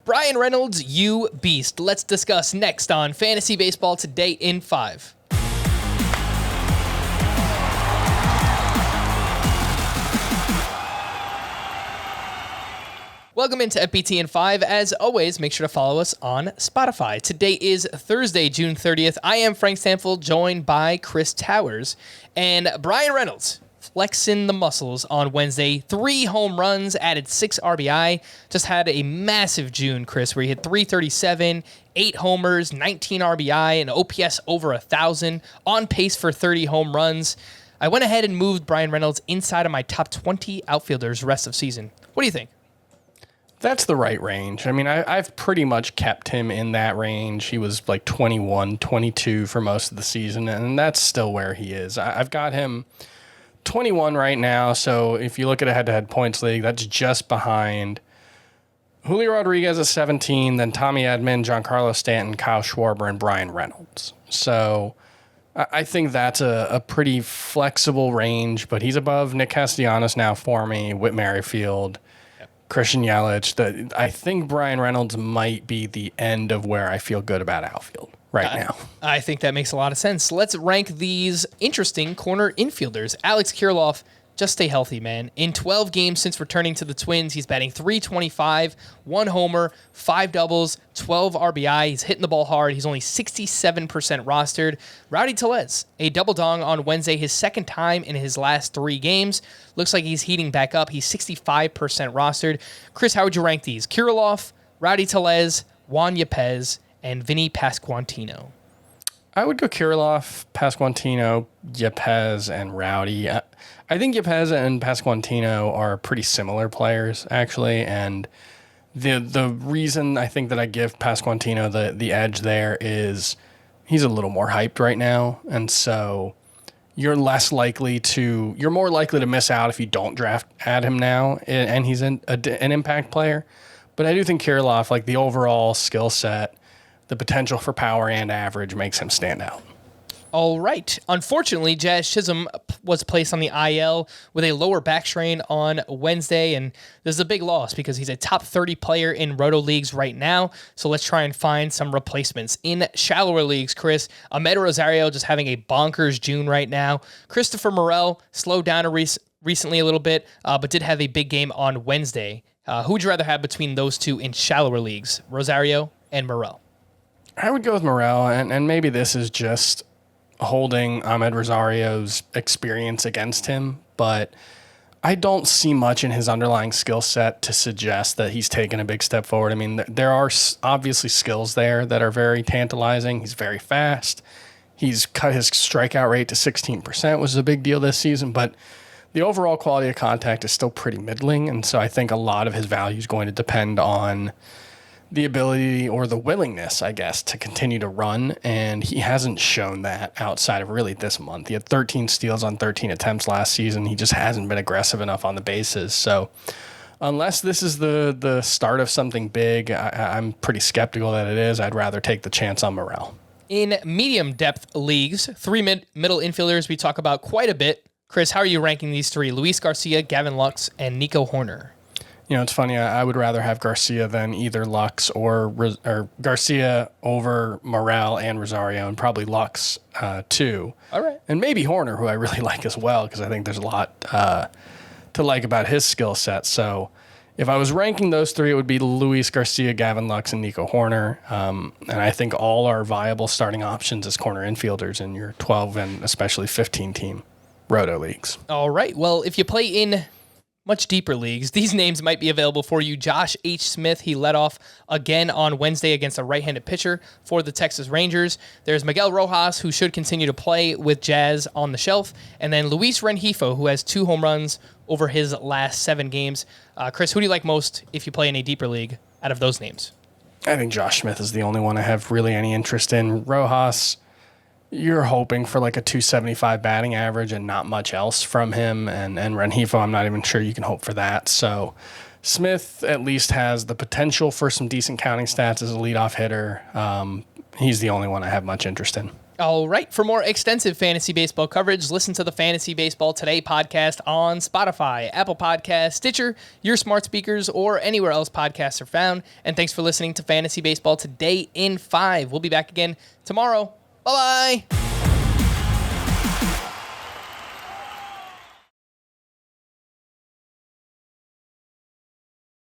Bryan Reynolds, you beast. Let's discuss next on Fantasy Baseball Today in 5. Welcome into FBT in 5. As always, make sure to follow us on Spotify. Today is Thursday, June 30th. I am Frank Stanfield, joined by Chris Towers. And Bryan Reynolds, flexing the muscles on Wednesday. 3 home runs, added 6 RBI. Just had a massive June, Chris, where he hit 337, 8 homers, 19 RBI, and OPS over 1,000. On pace for 30 home runs. I went ahead and moved Bryan Reynolds inside of my top 20 outfielders rest of season. What do you think? That's the right range. I mean, I've pretty much kept him in that range. He was like 21, 22 for most of the season, and that's still where he is. I've got him 21 right now, so if you look at a head-to-head points league, that's just behind Julio Rodriguez at 17, then Tommy Edman, Giancarlo Stanton, Kyle Schwarber, and Bryan Reynolds. So I think that's a pretty flexible range, but he's above Nick Castellanos now for me, Whit Merrifield, Christian Yelich. I think Bryan Reynolds might be the end of where I feel good about outfield right now. I think that makes a lot of sense. Let's rank these interesting corner infielders. Alex Kirilloff, just stay healthy, man. In 12 games since returning to the Twins, he's batting .325, 1 homer, 5 doubles, 12 RBI. He's hitting the ball hard. He's only 67% rostered. Rowdy Tellez, a double dong on Wednesday, his second time in his last 3 games. Looks like he's heating back up. He's 65% rostered. Chris, how would you rank these? Kirilloff, Rowdy Tellez, Juan Yepez, and Vinny Pasquantino. I would go Kirilloff, Pasquantino, Yepez, and Rowdy. I think Yepez and Pasquantino are pretty similar players, actually, and the reason I think that I give Pasquantino the edge there is he's a little more hyped right now, and so you're more likely to miss out if you don't add him now, and he's an impact player. But I do think Kirilloff, like the overall skill set, the potential for power and average makes him stand out. All right. Unfortunately, Jazz Chisholm was placed on the IL with a lower back strain on Wednesday, and this is a big loss because he's a top 30 player in roto leagues right now. So let's try and find some replacements. In shallower leagues, Chris, Ahmed Rosario just having a bonkers June right now. Christopher Morel slowed down recently a little bit, but did have a big game on Wednesday. Who would you rather have between those two in shallower leagues, Rosario and Morel? I would go with Morel, and maybe this is just holding Ahmed Rosario's experience against him, but I don't see much in his underlying skill set to suggest that he's taken a big step forward. I mean, there are obviously skills there that are very tantalizing. He's very fast. He's cut his strikeout rate to 16%, which is a big deal this season, but the overall quality of contact is still pretty middling, and so I think a lot of his value is going to depend on the ability or the willingness, I guess, to continue to run, and he hasn't shown that outside of really this month. He had 13 steals on 13 attempts last season. He just hasn't been aggressive enough on the bases. So unless this is the start of something big, I'm pretty skeptical that it is. I'd rather take the chance on Morel. In medium depth leagues, 3 middle infielders we talk about quite a bit. Chris, how are you ranking these 3? Luis Garcia, Gavin Lux, and Nico Horner. You know, it's funny. I would rather have Garcia than either Lux or Garcia over Morel and Rosario, and probably Lux too. All right. And maybe Horner, who I really like as well, because I think there's a lot to like about his skill set. So if I was ranking those 3, it would be Luis Garcia, Gavin Lux, and Nico Horner. And I think all are viable starting options as corner infielders in your 12 and especially 15-team roto leagues. All right. Well, if you play in much deeper leagues, these names might be available for you. Josh H. Smith, he led off again on Wednesday against a right-handed pitcher for the Texas Rangers. There's Miguel Rojas, who should continue to play with Jazz on the shelf. And then Luis Rengifo, who has 2 home runs over his last 7 games. Chris, who do you like most if you play in a deeper league out of those names? I think Josh Smith is the only one I have really any interest in. Rojas, you're hoping for like a 275 batting average and not much else from him. And Rengifo, I'm not even sure you can hope for that. So Smith at least has the potential for some decent counting stats as a leadoff hitter. He's the only one I have much interest in. All right. For more extensive fantasy baseball coverage, listen to the Fantasy Baseball Today podcast on Spotify, Apple Podcasts, Stitcher, your smart speakers, or anywhere else podcasts are found. And thanks for listening to Fantasy Baseball Today in 5. We'll be back again tomorrow. Bye-bye.